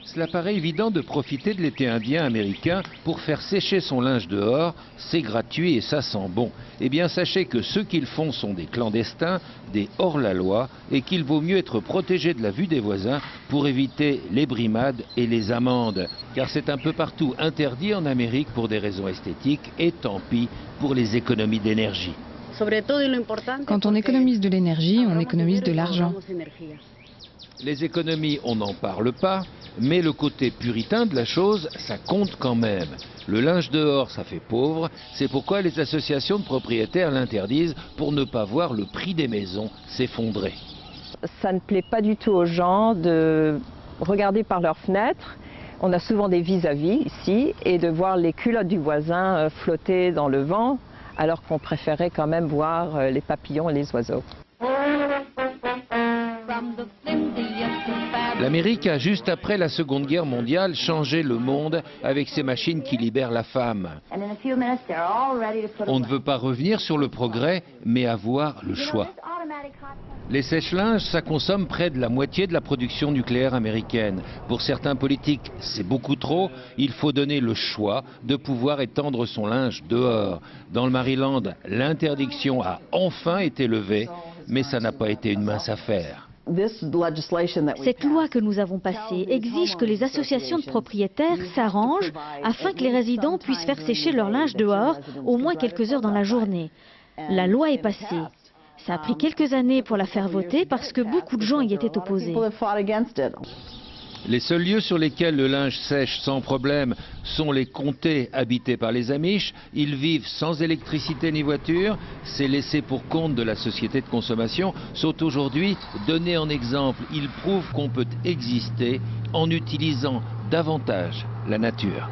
Cela paraît évident de profiter de l'été indien américain pour faire sécher son linge dehors, c'est gratuit et ça sent bon. Eh bien sachez que ceux qui le font sont des clandestins, des hors-la-loi et qu'il vaut mieux être protégé de la vue des voisins pour éviter les brimades et les amendes. Car c'est un peu partout interdit en Amérique pour des raisons esthétiques et tant pis pour les économies d'énergie. Quand on économise de l'énergie, on économise de l'argent. Les économies, on n'en parle pas, mais le côté puritain de la chose, ça compte quand même. Le linge dehors, ça fait pauvre, c'est pourquoi les associations de propriétaires l'interdisent pour ne pas voir le prix des maisons s'effondrer. Ça ne plaît pas du tout aux gens de regarder par leurs fenêtres. On a souvent des vis-à-vis ici et de voir les culottes du voisin flotter dans le vent, alors qu'on préférait quand même voir les papillons et les oiseaux. L'Amérique a, juste après la Seconde Guerre mondiale, changé le monde avec ces machines qui libèrent la femme. On ne veut pas revenir sur le progrès, mais avoir le choix. Les sèche-linges, ça consomme près de la moitié de la production nucléaire américaine. Pour certains politiques, c'est beaucoup trop. Il faut donner le choix de pouvoir étendre son linge dehors. Dans le Maryland, l'interdiction a enfin été levée, mais ça n'a pas été une mince affaire. Cette loi que nous avons passée exige que les associations de propriétaires s'arrangent afin que les résidents puissent faire sécher leur linge dehors au moins quelques heures dans la journée. La loi est passée. Ça a pris quelques années pour la faire voter parce que beaucoup de gens y étaient opposés. Les seuls lieux sur lesquels le linge sèche sans problème sont les comtés habités par les Amish. Ils vivent sans électricité ni voiture. Ces laissés pour compte de la société de consommation sont aujourd'hui donnés en exemple. Ils prouvent qu'on peut exister en utilisant davantage la nature.